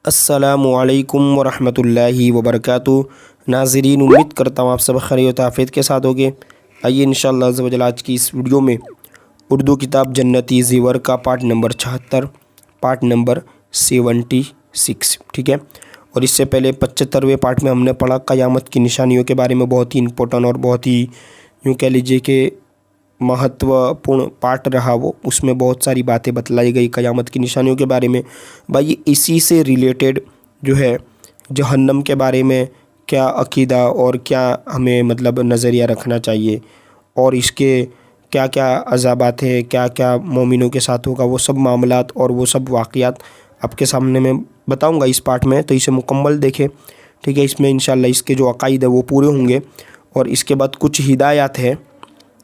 अस्सलामु अलैकुम वरहमतुल्लाहि वबरकातुहू। नाज़रीन, उम्मीद करता हूँ आप सब खैरियत आफियत के साथ होंगे। आइए इंशाअल्लाह अज़्ज़ व जल आज की इस वीडियो में उर्दू किताब जन्नती ज़ेवर का पार्ट नंबर 76, पार्ट नंबर 76, ठीक है। और इससे पहले 75वें पार्ट में हमने पढ़ा क़यामत की निशानियों के बारे में। बहुत ही इम्पोर्टेंट और बहुत ही यूँ कह लीजिए कि महत्वपूर्ण पार्ट रहा वो। उसमें बहुत सारी बातें बतलाई गई क़यामत की निशानियों के बारे में। भाई इसी से रिलेटेड जो है जहन्नम के बारे में क्या अक़ीदा और क्या हमें मतलब नज़रिया रखना चाहिए और इसके क्या क्या अज़ाबात है, क्या क्या मोमिनों के साथ होगा, वो सब मामलात और वो सब वाक़यात आपके सामने मैं बताऊंगा इस पार्ट में। तो इसे मुकम्मल देखें, ठीक है। इसमें इंशाअल्लाह इसके जो अक़ाइद है वो पूरे होंगे। और इसके बाद कुछ हिदायत है,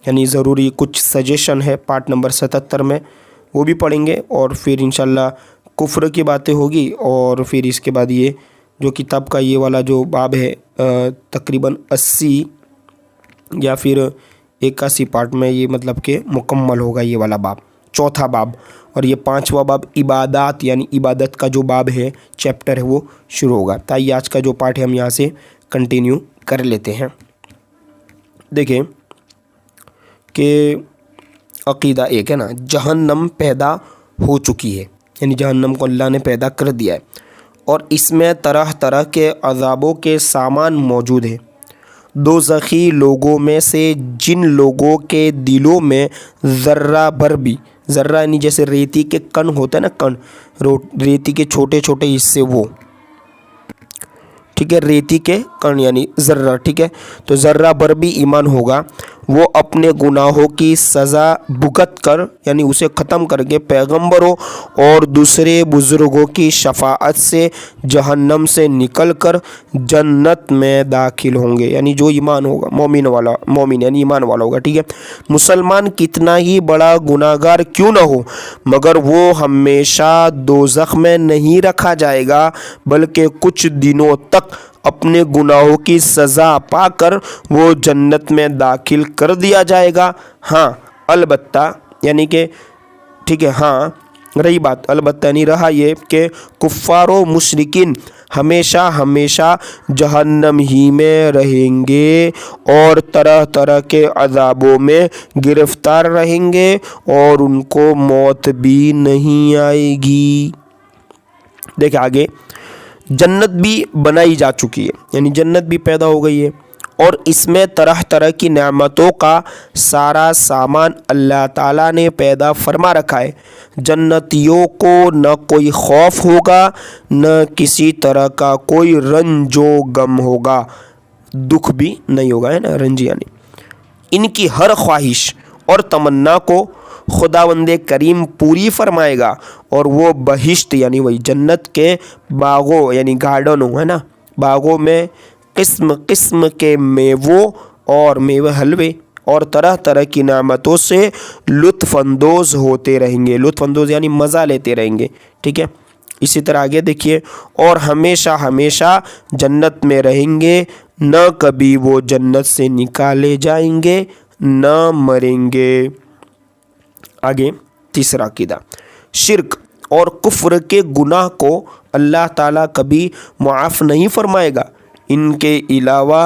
यानी ज़रूरी कुछ सजेशन है पार्ट नंबर 77 में, वो भी पढ़ेंगे। और फिर इंशाअल्लाह कुफ्र की बातें होगी। और फिर इसके बाद ये जो किताब का ये वाला जो बाब है तकरीबन 80 या फिर 81 पार्ट में ये मतलब कि मुकम्मल होगा ये वाला बाब, चौथा बाब। और ये 5वां बाब इबादत यानी इबादत का जो बाब है, चैप्टर है, वो शुरू होगा। ताकि आज का जो पार्ट है हम यहाँ से कंटिन्यू कर लेते हैं। देखें कि अक़ीदा एक है ना, जहन्नम पैदा हो चुकी है, यानी जहन्नम को अल्लाह ने पैदा कर दिया है और इसमें तरह तरह के अज़ाबों के सामान मौजूद है। दोज़खी लोगों में से जिन लोगों के दिलों में ज़र्रा भर भी, ज़र्रा यानी जैसे रेती के कण होते हैं ना, कण, रेती के छोटे छोटे हिस्से, वो ठीक है, रेती के कण यानी ज़र्रा, ठीक है। तो ज़र्रा भर भी ईमान होगा, वो अपने गुनाहों की सज़ा भुगत कर यानी उसे ख़त्म करके पैगंबरों और दूसरे बुज़ुर्गों की शफ़ाअत से जहन्नम से निकल कर जन्नत में दाखिल होंगे। यानी जो ईमान होगा, मोमिन यानी ईमान वाला होगा, ठीक है। मुसलमान कितना ही बड़ा गुनाहगार क्यों न हो, मगर वो हमेशा दोज़ख में नहीं रखा जाएगा, बल्कि कुछ दिनों तक अपने गुनाहों की सज़ा पाकर वो जन्नत में दाखिल कर दिया जाएगा। हाँ अलबत्ता, यानी कि ठीक है, हाँ रही बात अलबत्ता यानी रहा ये कि कुफ़ार व मुशरिकीन हमेशा हमेशा जहन्नम ही में रहेंगे और तरह तरह के अज़ाबों में गिरफ़्तार रहेंगे और उनको मौत भी नहीं आएगी। देखिए आगे, जन्नत भी बनाई जा चुकी है, यानी जन्नत भी पैदा हो गई है और इसमें तरह तरह की नेमतों का सारा सामान अल्लाह ताला ने पैदा फरमा रखा है। जन्नतियों को न कोई खौफ होगा, न किसी तरह का कोई रंजो गम होगा, दुख भी नहीं होगा, है ना, रंज यानी। इनकी हर ख्वाहिश और तमन्ना को खुदावंदे करीम पूरी फरमाएगा और वो बहिश्त यानी वही जन्नत के बागों यानी गार्डनों, है ना, बागों में किस्म किस्म के मेवों और मेवे हलवे और तरह तरह की नेमतों से लुत्फ़अंदोज़ होते रहेंगे। लुत्फ़अंदोज़ यानी मज़ा लेते रहेंगे, ठीक है। इसी तरह आगे देखिए, और हमेशा हमेशा जन्नत में रहेंगे, न कभी वो जन्नत से निकाले जाएंगे, न मरेंगे। आगे तीसरा अक़ीदा, शिर्क और कुफ्र के गुनाह को अल्लाह ताला कभी मुआफ़ नहीं फरमाएगा। इनके अलावा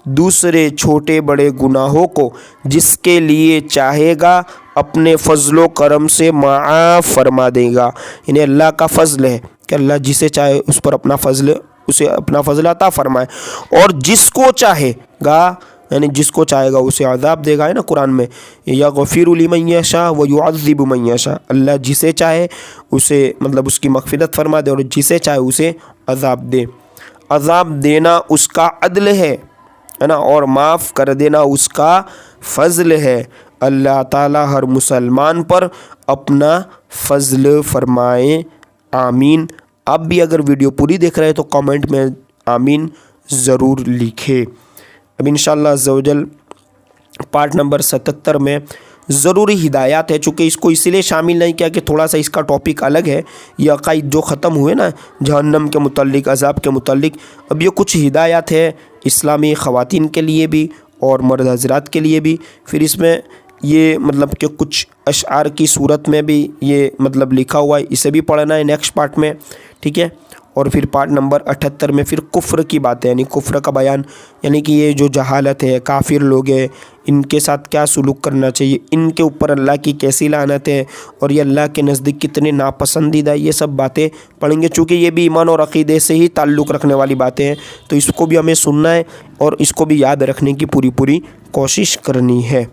दूसरे छोटे बड़े गुनाहों को जिसके लिए चाहेगा अपने फ़ज़्लो करम से मुआफ़ फरमा देगा। यानी अल्लाह का फ़ज़्ल है कि अल्लाह जिसे चाहे उस पर अपना फ़ज़्ल, उसे अपना फ़ज़्ल अता फरमाए, और जिसको चाहेगा यानी जिसको चाहेगा उसे अज़ाब देगा, है ना कुरान में, यग़फ़िरु लिमन यशा व युअज़्ज़िबु मन यशा। अल्लाह जिसे चाहे उसे मतलब उसकी मग़फ़िरत फरमा दे और जिसे चाहे उसे अज़ाब दे। अज़ाब देना उसका अदल है ना, और माफ़ कर देना उसका फ़ज़ल है। अल्लाह ताला हर मुसलमान पर अपना फ़ज़ल फरमाए, आमीन। आप भी अगर वीडियो पूरी देख रहे हैं तो कमेंट में आमीन ज़रूर लिखें। अब इंशाअल्लाह अज़्ज़ व जल पार्ट नंबर 77 में ज़रूरी हिदायत है, चूँकि इसको इसीलिए शामिल नहीं किया कि थोड़ा सा इसका टॉपिक अलग है। ये अक़ाइद जो ख़त्म हुए ना जहन्नम के मुतल्लिक़, अज़ाब के मुतल्लिक़, अब ये कुछ हिदायत है इस्लामी ख़वातीन के लिए भी और मर्द हज़रात के लिए भी। फिर इसमें ये मतलब कि कुछ अशआर की सूरत में भी ये मतलब लिखा हुआ है, इसे भी पढ़ना है नेक्स्ट पार्ट में, ٹھیک ہے. اور پھر پارٹ نمبر 78 میں پھر کفر کی باتیں، یعنی کفر کا بیان، یعنی کہ یہ جو جہالت ہے، کافر لوگ ہیں، ان کے ساتھ کیا سلوک کرنا چاہیے، ان کے اوپر اللہ کی کیسی لعنت ہے اور یہ اللہ کے نزدیک کتنے ناپسندیدہ، یہ سب باتیں پڑھیں گے. چونکہ یہ بھی ایمان اور عقیدے سے ہی تعلق رکھنے والی باتیں ہیں، تو اس کو بھی ہمیں سننا ہے اور اس کو بھی یاد رکھنے کی پوری کوشش کرنی ہے.